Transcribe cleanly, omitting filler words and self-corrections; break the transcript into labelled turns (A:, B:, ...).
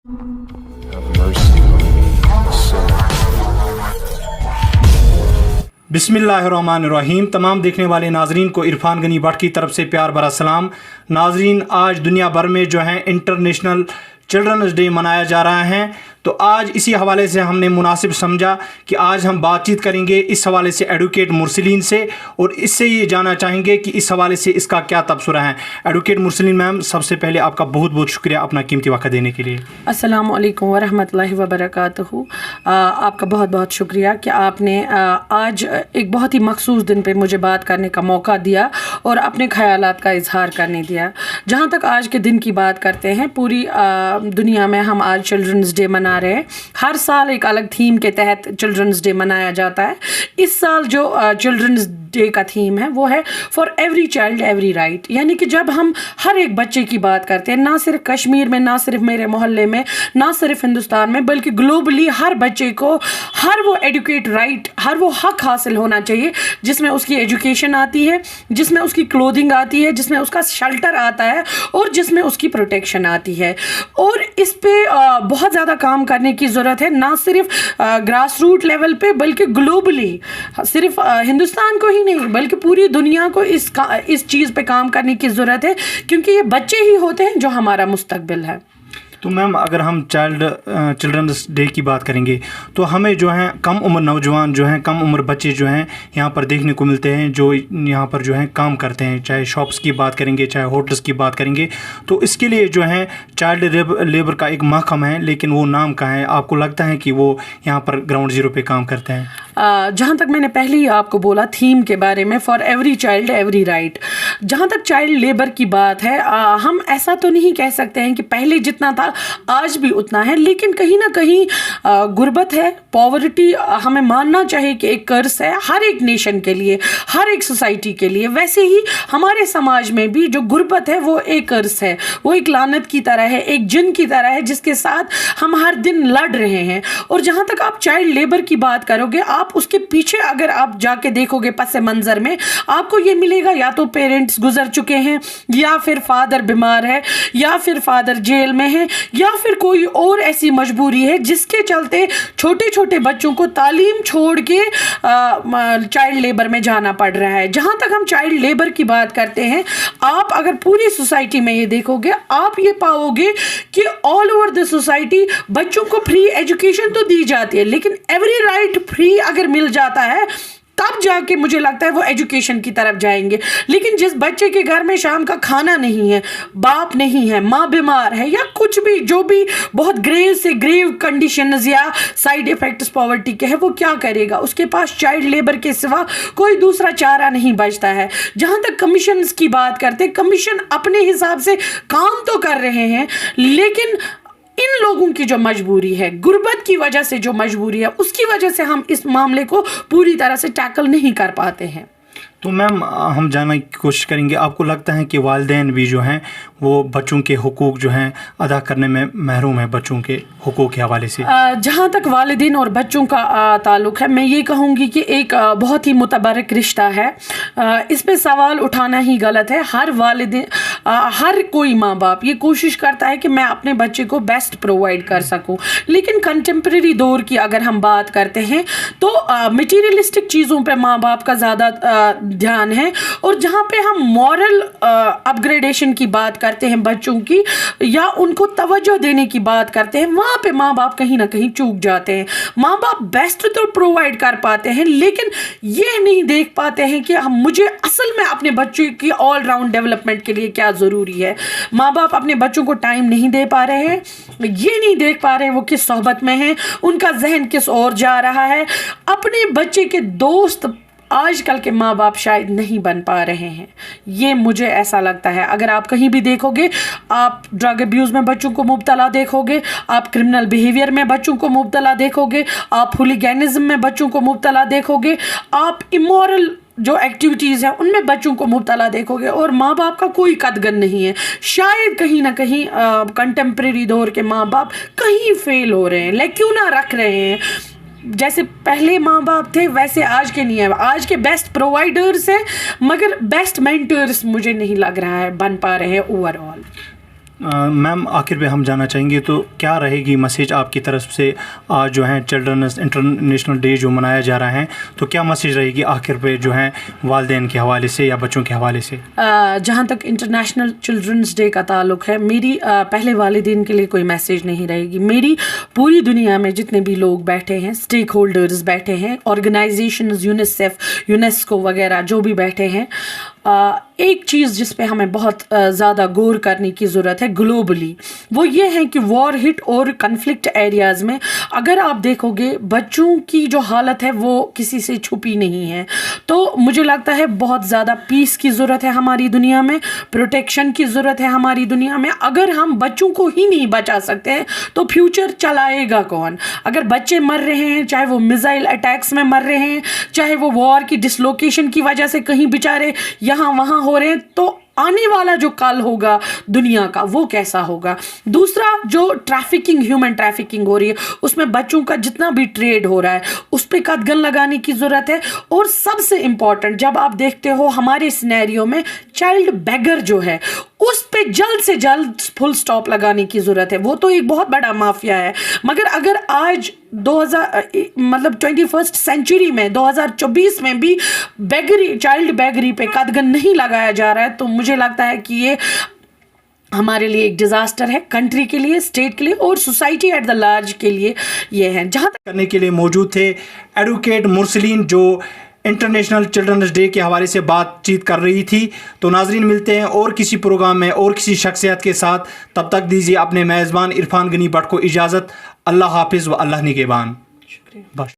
A: Have mercy on me, a sinner.
B: बिस्मिल्लाहिर्रहमानिर्रहीम। तमाम देखने वाले नाजरीन को इरफान गनी भट्ट की तरफ से प्यार भरा सलाम। नाजरीन, आज दुनिया भर में जो है इंटरनेशनल चिल्ड्रंस डे मनाया जा रहा है, तो आज इसी हवाले से हमने मुनासिब समझा कि आज हम बातचीत करेंगे इस हवाले से एडवोकेट मुरसलीन से, और इससे ये जानना चाहेंगे कि इस हवाले से इसका क्या तबसरा है। एडवोकेट मुरसलीन मैम, सबसे पहले आपका बहुत बहुत शुक्रिया अपना कीमती वक्त देने के लिए।
C: अस्सलामु अलैकुम वरहमतुल्लाहि वबरकातुहू। आपका बहुत बहुत शुक्रिया कि आपने आज एक बहुत ही मखसूस दिन पे मुझे बात करने का मौका दिया और अपने ख़यालात का इजहार करने दिया। जहाँ तक आज के दिन की बात करते हैं, पूरी दुनिया में हम आज चिल्ड्रंस डे मना रहे हैं। हर साल एक अलग थीम के तहत चिल्ड्रंस डे मनाया जाता है। इस साल जो चिल्ड्रंस डे का थीम है वो है for every child every right, यानी कि जब हम हर एक बच्चे की बात करते हैं, ना सिर्फ कश्मीर में, ना सिर्फ मेरे मोहल्ले में, ना सिर्फ हिंदुस्तान में, बल्कि ग्लोबली हर बच्चे को हर वो एडुकेट राइट, हर वो हक हासिल होना चाहिए जिसमें उसकी एजुकेशन आती है, जिसमें उसकी क्लोथिंग आती है, जिसमें उसका शेल्टर आता है और जिसमें उसकी प्रोटेक्शन आती है। और इस पे बहुत ज़्यादा काम करने की ज़रूरत है, ना सिर्फ ग्रास रूट लेवल पे बल्कि ग्लोबली, सिर्फ हिंदुस्तान को ही नहीं बल्कि पूरी दुनिया को इस चीज़ पे काम करने की ज़रूरत है, क्योंकि ये बच्चे ही होते हैं जो हमारा मुस्तकबिल है।
B: तो मैम, अगर हम चिल्ड्रंस डे की बात करेंगे तो हमें जो है कम उम्र नौजवान जो हैं, कम उम्र बच्चे जो हैं यहाँ पर देखने को मिलते हैं, जो यहाँ पर जो हैं काम करते हैं, चाहे शॉप्स की बात करेंगे, चाहे होटल्स की बात करेंगे। तो इसके लिए जो है चाइल्ड लेबर का एक महकमा है, लेकिन वो नाम का है। आपको लगता है कि वो यहाँ पर ग्राउंड ज़ीरो पे काम करते हैं?
C: जहाँ तक मैंने पहले ही आपको बोला थीम के बारे में, for every child every right, जहाँ तक चाइल्ड लेबर की बात है, हम ऐसा तो नहीं कह सकते हैं कि पहले जितना था आज भी उतना है, लेकिन कहीं ना कहीं गुर्बत है, पॉवर्टी हमें मानना चाहिए कि एक कर्ज है हर एक नेशन के लिए, हर एक सोसाइटी के लिए। वैसे ही हमारे समाज में भी जो गुर्बत है वो एक कर्ज है, वो एक लानत की तरह है, एक जिन की तरह है जिसके साथ हम हर दिन लड़ रहे हैं। और जहाँ तक आप चाइल्ड लेबर की बात करोगे, आप उसके पीछे अगर आप जाके देखोगे पस मंजर में, आपको ये मिलेगा या तो पेरेंट्स गुजर चुके हैं, या फिर फादर बीमार है, या फिर फादर जेल में है, या फिर कोई और ऐसी मजबूरी है जिसके चलते छोटे छोटे बच्चों को तालीम छोड़ के चाइल्ड लेबर में जाना पड़ रहा है। जहाँ तक हम चाइल्ड लेबर की बात करते हैं, आप अगर पूरी सोसाइटी में ये देखोगे, आप ये पाओगे कि ऑल ओवर द सोसाइटी बच्चों को फ्री एजुकेशन तो दी जाती है, लेकिन एवरी राइट फ्री अगर मिल जाता है तब जाके मुझे लगता है वो एजुकेशन की तरफ जाएंगे। लेकिन जिस बच्चे के घर में शाम का खाना नहीं है, बाप नहीं है, माँ बीमार है, या कुछ भी जो भी बहुत ग्रेव से ग्रेव कंडीशंस या साइड इफेक्ट्स पॉवर्टी के है, वो क्या करेगा? उसके पास चाइल्ड लेबर के सिवा कोई दूसरा चारा नहीं बचता है। जहाँ तक कमीशन की बात करते, कमीशन अपने हिसाब से काम तो कर रहे हैं, लेकिन इन लोगों की जो मजबूरी है, गुर्बत की वजह से जो मजबूरी है, उसकी वजह से हम इस मामले को पूरी तरह से टैकल नहीं कर पाते हैं।
B: तो मैम, हम जानने की कोशिश करेंगे, आपको लगता है कि वालिदैन भी जो हैं वो बच्चों के हुकूक जो हैं अदा करने में महरूम है, बच्चों के हुकूक के हवाले से?
C: जहाँ तक वालिदैन और बच्चों का ताल्लुक़ है, मैं ये कहूँगी कि एक बहुत ही मुतबरक रिश्ता है। इस पे सवाल उठाना ही गलत है। हर वालिदैन, हर कोई माँ बाप ये कोशिश करता है कि मैं अपने बच्चे को बेस्ट प्रोवाइड कर सकूँ, लेकिन कंटेम्प्रेरी दौर की अगर हम बात करते हैं तो मटीरियलिस्टिक चीज़ों पर माँ बाप का ज़्यादा ध्यान है, और जहाँ पे हम मॉरल अपग्रेडेशन की बात करते हैं बच्चों की, या उनको तवज्जो देने की बात करते हैं, वहाँ पे माँ बाप कहीं ना कहीं चूक जाते हैं। माँ बाप बेस्ट तो प्रोवाइड कर पाते हैं, लेकिन ये नहीं देख पाते हैं कि मुझे असल में अपने बच्चे की ऑल राउंड डेवलपमेंट के लिए क्या ज़रूरी है। माँ बाप अपने बच्चों को टाइम नहीं दे पा रहे हैं, ये नहीं देख पा रहे हैं वो किस सोहबत में है, उनका जहन किस ओर जा रहा है। अपने बच्चे के दोस्त आजकल के माँ बाप शायद नहीं बन पा रहे हैं, ये मुझे ऐसा लगता है। अगर आप कहीं भी देखोगे, आप ड्रग अब्यूज़ में बच्चों को मुब्तला देखोगे, आप क्रिमिनल बिहेवियर में बच्चों को मुब्तला देखोगे, आप हुलिगैनिज्म में बच्चों को मुब्तला देखोगे, आप इमोरल जो एक्टिविटीज़ हैं उनमें बच्चों को मुब्तला देखोगे, और माँ बाप का कोई कदगन नहीं है। शायद कहीं ना कहीं कंटेम्प्रेरी दौर के माँ बाप कहीं फेल हो रहे हैं, क्यों ना रख रहे हैं। जैसे पहले माँ बाप थे वैसे आज के नहीं है। आज के बेस्ट प्रोवाइडर्स हैं, मगर बेस्ट मेंटर्स मुझे नहीं लग रहा है बन पा रहे हैं ओवरऑल।
B: मैम आखिर में हम जानना चाहेंगे तो क्या रहेगी मैसेज आपकी तरफ से आज जो है चिल्ड्रंस इंटरनेशनल डे जो मनाया जा रहा है, तो क्या मैसेज रहेगी आखिर पे जो है वालिदैन के हवाले से या बच्चों के हवाले से?
C: जहाँ तक इंटरनेशनल चिल्ड्रंस डे का ताल्लुक़ है, मेरी पहले वालिदैन के लिए कोई मैसेज नहीं रहेगी। मेरी पूरी दुनिया में जितने भी लोग बैठे हैं, स्टेक होल्डर्स बैठे हैं, ऑर्गेनाइजेशंस, यूनिसेफ, यूनेस्को वगैरह जो भी बैठे हैं, एक चीज़ जिस पे हमें बहुत ज़्यादा गौर करने की ज़रूरत है ग्लोबली, वो ये है कि वॉर हिट और कन्फ्लिक्ट एरियाज़ में अगर आप देखोगे बच्चों की जो हालत है वो किसी से छुपी नहीं है। तो मुझे लगता है बहुत ज़्यादा पीस की ज़रूरत है हमारी दुनिया में, प्रोटेक्शन की ज़रूरत है हमारी दुनिया में। अगर हम बच्चों को ही नहीं बचा सकते हैं तो फ्यूचर चलाएगा कौन? अगर बच्चे मर रहे हैं, चाहे वो मिसाइल अटैक्स में मर रहे हैं, चाहे वो वॉर की डिसलोकेशन की वजह से कहीं बेचारे यहाँ वहाँ हो रहे हैं, तो आने वाला जो कल होगा दुनिया का वो कैसा होगा? दूसरा, जो ट्रैफिकिंग, ह्यूमन ट्रैफिकिंग हो रही है, उसमें बच्चों का जितना भी ट्रेड हो रहा है उस पर कदगन लगाने की ज़रूरत है। और सबसे इम्पॉर्टेंट, जब आप देखते हो हमारे सिनेरियो में चाइल्ड बेगर जो है उस पे जल्द से जल्द फुल स्टॉप लगाने की ज़रूरत है। वो तो एक बहुत बड़ा माफिया है, मगर अगर आज 21st सेंचुरी में 2024 में भी बेगरी, चाइल्ड बेगरी पे कदगन नहीं लगाया जा रहा है, तो मुझे लगता है कि ये हमारे लिए एक डिज़ास्टर है, कंट्री के लिए, स्टेट के लिए और सोसाइटी एट द लार्ज के लिए ये है। जहाँ
B: करने के लिए मौजूद थे एडवोकेट मुरसलीन, जो इंटरनेशनल चिल्ड्रंस डे के हवाले से बातचीत कर रही थी। तो नाजरीन, मिलते हैं और किसी प्रोग्राम में और किसी शख्सियत के साथ। तब तक दीजिए अपने मेज़बान इरफान गनी भट्ट को इजाज़त। अल्लाह हाफिज़ व अल्लाह निगहबान।
C: शुक्रिया।
B: बस।